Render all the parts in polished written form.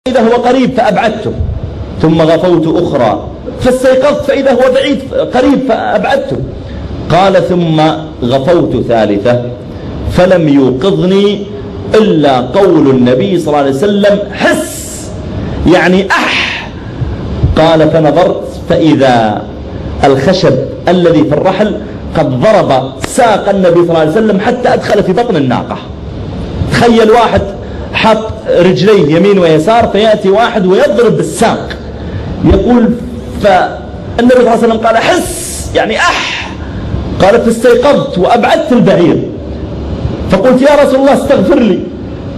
فإذا هو قريب فأبعدته، ثم غفوت أخرى فاستيقظت فإذا هو بعيد قريب فأبعدته. قال ثم غفوت ثالثة فلم يوقظني إلا قول النبي صلى الله عليه وسلم حس، يعني أح. قال فنظرت فإذا الخشب الذي في الرحل قد ضرب ساق النبي صلى الله عليه وسلم حتى أدخل في بطن الناقة. تخيل واحد حط رجليه يمين ويسار فيأتي واحد ويضرب بالساق. يقول فالنبي صلى الله عليه وسلم قال حس، يعني أح. قال فاستيقظت وأبعدت البعير فقلت يا رسول الله استغفر لي.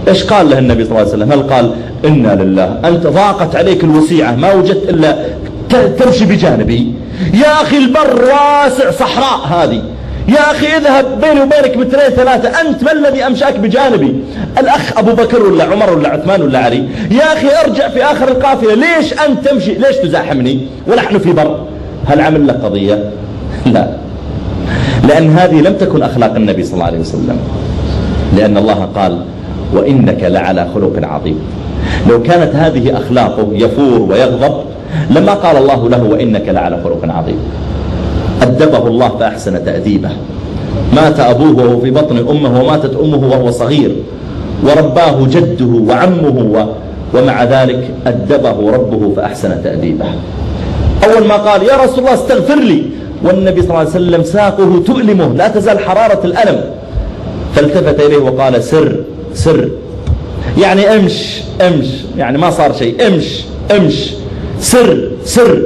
إيش قال له النبي صلى الله عليه وسلم؟ هل قال إنا لله أنت ضاقت عليك الوسيعة ما وجدت إلا تمشي بجانبي؟ يا أخي البر واسع صحراء هذه، يا أخي اذهب بيني وبينك مترين ثلاثة، أنت ما الذي أمشاك بجانبي؟ الأخ أبو بكر ولا عمر ولا عثمان ولا علي؟ يا أخي ارجع في آخر القافلة، ليش أنت تمشي؟ ليش تزاحمني ونحن في بر؟ هل عمل لك قضية؟ لا، لأن هذه لم تكن أخلاق النبي صلى الله عليه وسلم، لأن الله قال وإنك لعلى خلق عظيم. لو كانت هذه أخلاقه يفور ويغضب لما قال الله له وإنك لعلى خلق عظيم. أدبه الله فأحسن تأديبه. مات أبوه وهو في بطن أمه وماتت أمه وهو صغير، ورباه جده وعمه ومع ذلك أدبه ربه فأحسن تأديبه. أول ما قال يا رسول الله استغفر لي والنبي صلى الله عليه وسلم ساقه تؤلمه لا تزال حرارة الألم، فالتفت إليه وقال سر سر، يعني امش امش، يعني ما صار شيء، امش امش، سر سر.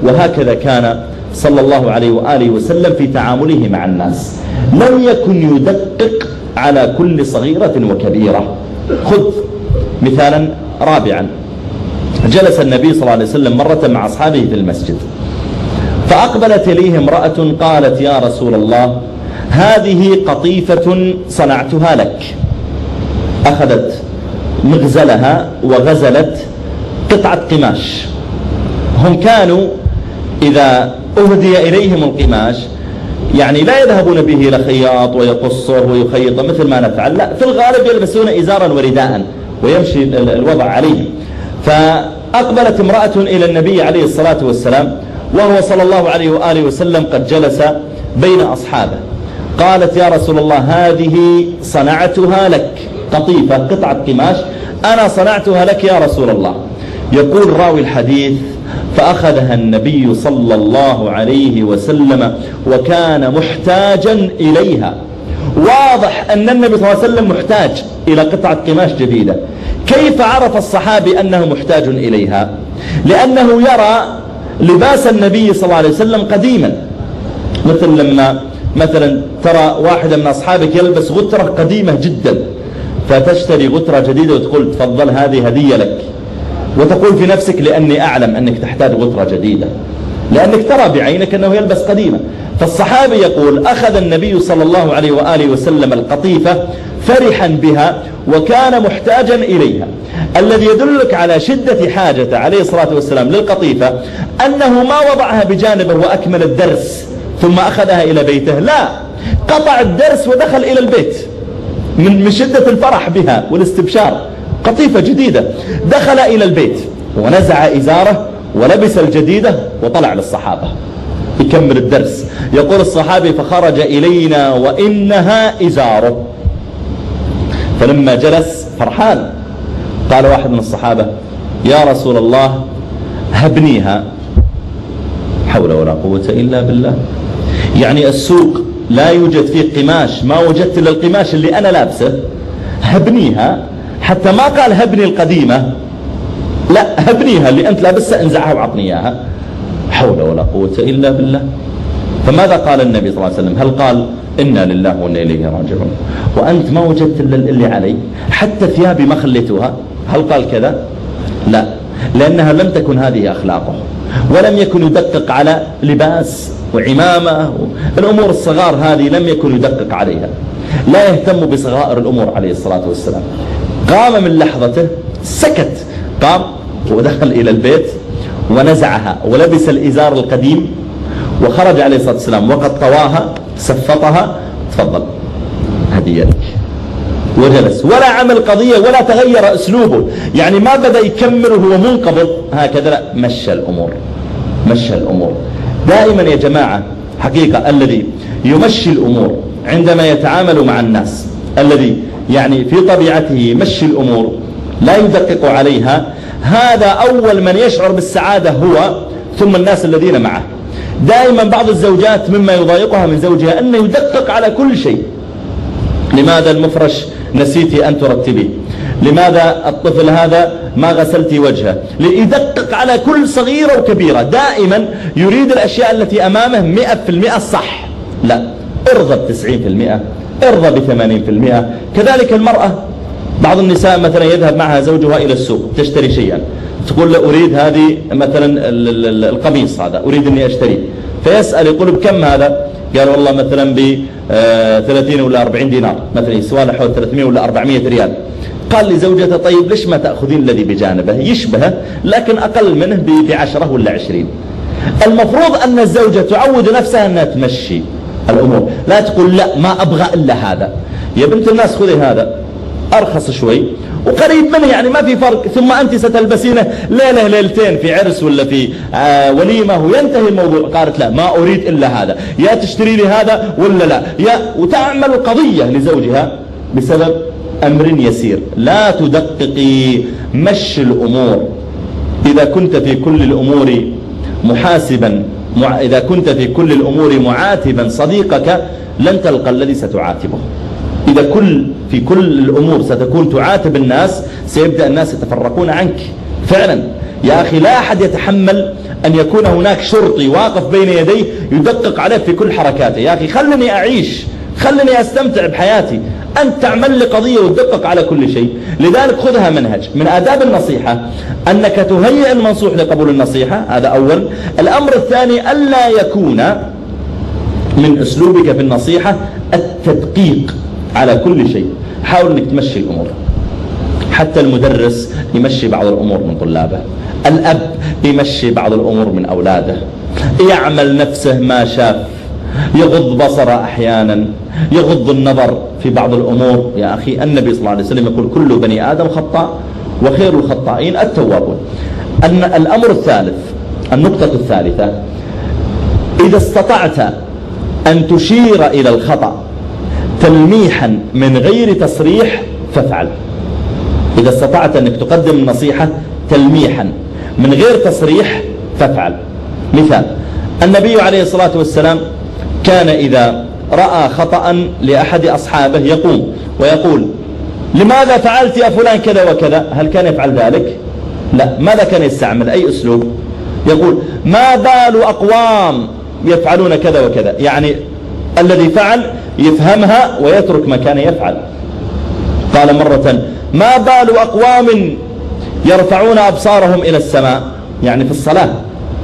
وهكذا كان صلى الله عليه وآله وسلم في تعامله مع الناس، لم يكن يدقق على كل صغيرة وكبيرة. خذ مثالا رابعا، جلس النبي صلى الله عليه وسلم مرة مع أصحابه في المسجد، فأقبلت إليه امرأة قالت يا رسول الله هذه قطيفة صنعتها لك. أخذت مغزلها وغزلت قطعة قماش. هم كانوا إذا أهدي إليهم القماش يعني لا يذهبون به إلى خياط ويقصه ويخيطه مثل ما نفعل، لا، في الغالب يلبسون إزارا ورداء ويمشي الوضع عليهم. فأقبلت امرأة إلى النبي عليه الصلاة والسلام وهو صلى الله عليه وآله وسلم قد جلس بين أصحابه، قالت يا رسول الله هذه صنعتها لك، قطيفة قطعة قماش أنا صنعتها لك يا رسول الله. يقول راوي الحديث فأخذها النبي صلى الله عليه وسلم وكان محتاجا إليها. واضح أن النبي صلى الله عليه وسلم محتاج إلى قطعة قماش جديدة. كيف عرف الصحابي أنه محتاج إليها؟ لأنه يرى لباس النبي صلى الله عليه وسلم قديما، مثل لما مثلا ترى واحدا من أصحابك يلبس غترة قديمة جدا فتشتري غترة جديدة وتقول تفضل هذه هدية لك، وتقول في نفسك لأني أعلم أنك تحتاج غترة جديدة، لأنك ترى بعينك أنه يلبس قديمة. فالصحابي يقول أخذ النبي صلى الله عليه وآله وسلم القطيفة فرحا بها وكان محتاجا إليها. الذي يدلك على شدة حاجة عليه الصلاة والسلام للقطيفة أنه ما وضعها بجانبه وأكمل الدرس ثم أخذها إلى بيته، لا، قطع الدرس ودخل إلى البيت من شدة الفرح بها والاستبشار. قطيفة جديدة، دخل إلى البيت ونزع إزاره ولبس الجديدة وطلع للصحابة يكمل الدرس. يقول الصحابي فخرج إلينا وإنها إزاره. فلما جلس فرحان قال واحد من الصحابة يا رسول الله هبنيها. حول ولا قوة إلا بالله. يعني السوق لا يوجد فيه قماش، ما وجدت إلا القماش اللي أنا لابسه، هبنيها. حتى ما قال هبني القديمة، لا، هبنيها اللي أنت لابسها انزعها وعطني إياها. حول ولا قوة إلا بالله. فماذا قال النبي صلى الله عليه وسلم؟ هل قال إنا لله وإنا إليه راجعون وأنت ما وجدت إلا اللي علي، حتى ثيابي ما خليتوها؟ هل قال كذا؟ لا، لأنها لم تكن هذه أخلاقه، ولم يكن يدقق على لباس وعمامة. الأمور الصغار هذه لم يكن يدقق عليها، لا يهتم بصغائر الأمور عليه الصلاة والسلام. قام من لحظته، سكت، قام ودخل إلى البيت ونزعها ولبس الإزار القديم وخرج عليه الصلاة والسلام وقد طواها سفطها، تفضل هدية لك. وجلس، ولا عمل قضية ولا تغير أسلوبه، يعني ما بدأ يكمل وهو منقبض هكذا، لا، مشى الأمور. دائما يا جماعة حقيقة الذي يمشي الأمور عندما يتعامل مع الناس، الذي يعني في طبيعته يمشي الأمور لا يدقق عليها، هذا أول من يشعر بالسعادة هو، ثم الناس الذين معه. دائما بعض الزوجات مما يضايقها من زوجها أنه يدقق على كل شيء. لماذا المفرش نسيتي أن ترتبيه؟ لماذا الطفل هذا ما غسلتي وجهه؟ يدقق على كل صغيرة وكبيرة، دائما يريد الأشياء التي أمامه 100% الصح. لا، ارضى ب90%، ارضى ب80%. كذلك المرأة، بعض النساء مثلا يذهب معها زوجها إلى السوق تشتري شيئا، تقول له أريد هذه مثلا القميص هذا أريد أني أشتريه، فيسأل يقول بكم هذا؟ قال والله مثلا ب30 ولا 40 دينار، مثلا يسوى له حول 300 ولا 400 ريال. قال لزوجته طيب ليش ما تأخذين الذي بجانبه يشبهه لكن أقل منه ب10 ولا 20؟ المفروض أن الزوجة تعود نفسها أنها تمشي الأمور، لا تقول لا ما أبغى إلا هذا. يا بنت الناس خذي هذا أرخص شوي وقريب منه، يعني ما في فرق، ثم أنت ستلبسينه ليلة ليلتين في عرس ولا في وليمة وينتهي الموضوع. قالت لا ما أريد إلا هذا، يا تشتري لي هذا ولا لا، وتعمل قضية لزوجها بسبب أمر يسير. لا تدققي، مشي الأمور. إذا كنت في كل الأمور محاسبا، إذا كنت في كل الأمور معاتبا صديقك لن تلقى الذي ستعاتبه. إذا في كل الأمور ستكون تعاتب الناس سيبدأ الناس يتفرقون عنك فعلا. يا أخي لا أحد يتحمل أن يكون هناك شرطي واقف بين يديه يدقق عليه في كل حركاته. يا أخي خلني أعيش، خلني أستمتع بحياتي، أنت تعمل لي قضية وتدقق على كل شيء. لذلك خذها منهج. من آداب النصيحة أنك تهيئ المنصوح لقبول النصيحة، هذا أول. الأمر الثاني ألا يكون من أسلوبك في النصيحة التدقيق على كل شيء. حاول أنك تمشي الأمور. حتى المدرس يمشي بعض الأمور من طلابه، الأب يمشي بعض الأمور من أولاده، يعمل نفسه ما شاف، يغض بصره أحيانا، يغض النظر في بعض الأمور. يا أخي النبي صلى الله عليه وسلم يقول كل بني آدم خطاء وخير الخطائين التوابون. الأمر الثالث، النقطة الثالثة، إذا استطعت أن تشير إلى الخطأ تلميحا من غير تصريح فافعل. إذا استطعت أنك تقدم النصيحة تلميحا من غير تصريح فافعل. مثال، النبي عليه الصلاة والسلام كان إذا رأى خطأ لأحد أصحابه يقوم ويقول لماذا فعلت يا فلان كذا وكذا؟ هل كان يفعل ذلك؟ لا. ماذا كان يستعمل؟ أي أسلوب؟ يقول ما بال أقوام يفعلون كذا وكذا، يعني الذي فعل يفهمها ويترك ما كان يفعل. قال مرة ما بال أقوام يرفعون أبصارهم إلى السماء، يعني في الصلاة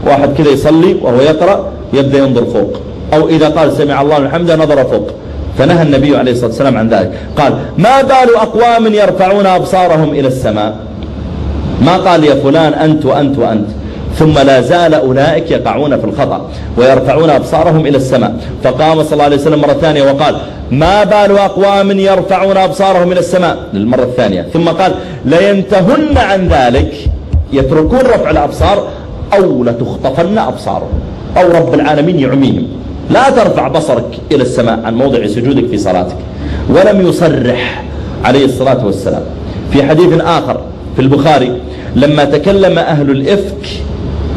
واحد كذا يصلي وهو يقرأ يبدأ ينظر فوق، أو إذا قال سمع الله لمن حمده نظر فوق. فنهى النبي عليه الصلاة والسلام عن ذلك. قال ما بال أقوام يرفعون أبصارهم إلى السماء، ما قال يا فلان أنت وأنت وأنت. ثم لا زال أولئك يقعون في الخطأ ويرفعون أبصارهم إلى السماء. فقام صلى الله عليه وسلم مرة ثانية وقال ما بال أقوام يرفعون أبصارهم إلى السماء للمرة الثانية. ثم قال لينتهن عن ذلك، يتركون رفع الأبصار أو لتخطفن أبصارهم، أو رب العالمين يعميهم. لا ترفع بصرك إلى السماء عن موضع سجودك في صلاتك. ولم يصرح عليه الصلاة والسلام. في حديث آخر في البخاري لما تكلم أهل الإفك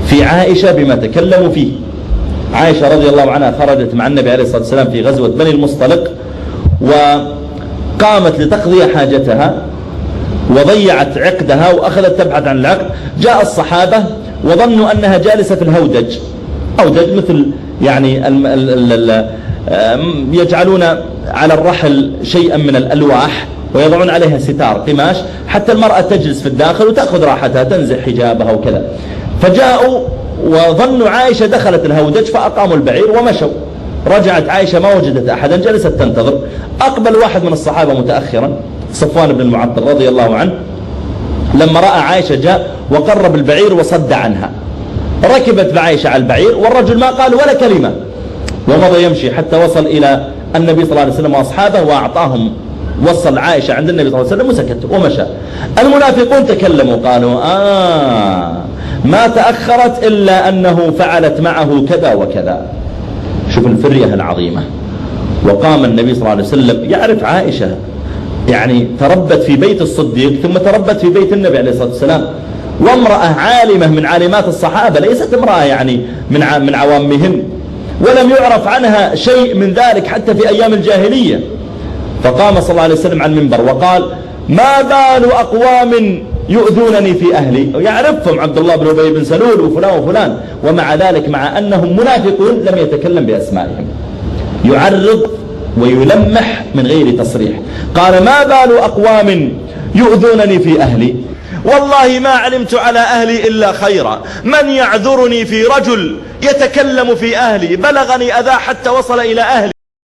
في عائشة بما تكلموا فيه، عائشة رضي الله عنها خرجت مع النبي عليه الصلاة والسلام في غزوة بني المصطلق، وقامت لتقضي حاجتها وضيعت عقدها وأخذت تبحث عن العقد. جاء الصحابة وظنوا أنها جالسة في الهودج، هودج مثل يعني يجعلون على الرحل شيئا من الألواح ويضعون عليها ستار قماش حتى المرأة تجلس في الداخل وتأخذ راحتها تنزع حجابها وكذا. فجاءوا وظنوا عائشة دخلت الهودج فأقاموا البعير ومشوا. رجعت عائشة ما وجدت أحدا، جلست تنتظر. أقبل واحد من الصحابة متأخرا، صفوان بن المعطل رضي الله عنه، لما رأى عائشة جاء وقرب البعير وصد عنها. ركبت بعائشة على البعير والرجل ما قال ولا كلمة ومضى يمشي حتى وصل إلى النبي صلى الله عليه وسلم وأصحابه وأعطاهم وصل عائشة عند النبي صلى الله عليه وسلم وسكت ومشى. المنافقون تكلموا قالوا ما تأخرت إلا أنه فعلت معه كذا وكذا. شوف الفرية العظيمة. وقام النبي صلى الله عليه وسلم يعرف عائشة يعني تربت في بيت الصديق ثم تربت في بيت النبي عليه الصلاة والسلام، وامرأة عالمة من عالمات الصحابة، ليست امرأة يعني من عوامهم، ولم يعرف عنها شيء من ذلك حتى في أيام الجاهلية. فقام صلى الله عليه وسلم عن المنبر وقال: ما بال أقوام يؤذونني في أهلي. يعرفهم عبد الله بن أبي بن سلول وفلان وفلان، ومع ذلك مع أنهم منافقون لم يتكلم بأسمائهم، يعرض ويلمح من غير تصريح. قال: ما بال أقوام يؤذونني في أهلي، والله ما علمت على أهلي إلا خيرا، من يعذرني في رجل يتكلم في أهلي، بلغني أذى حتى وصل إلى أهلي.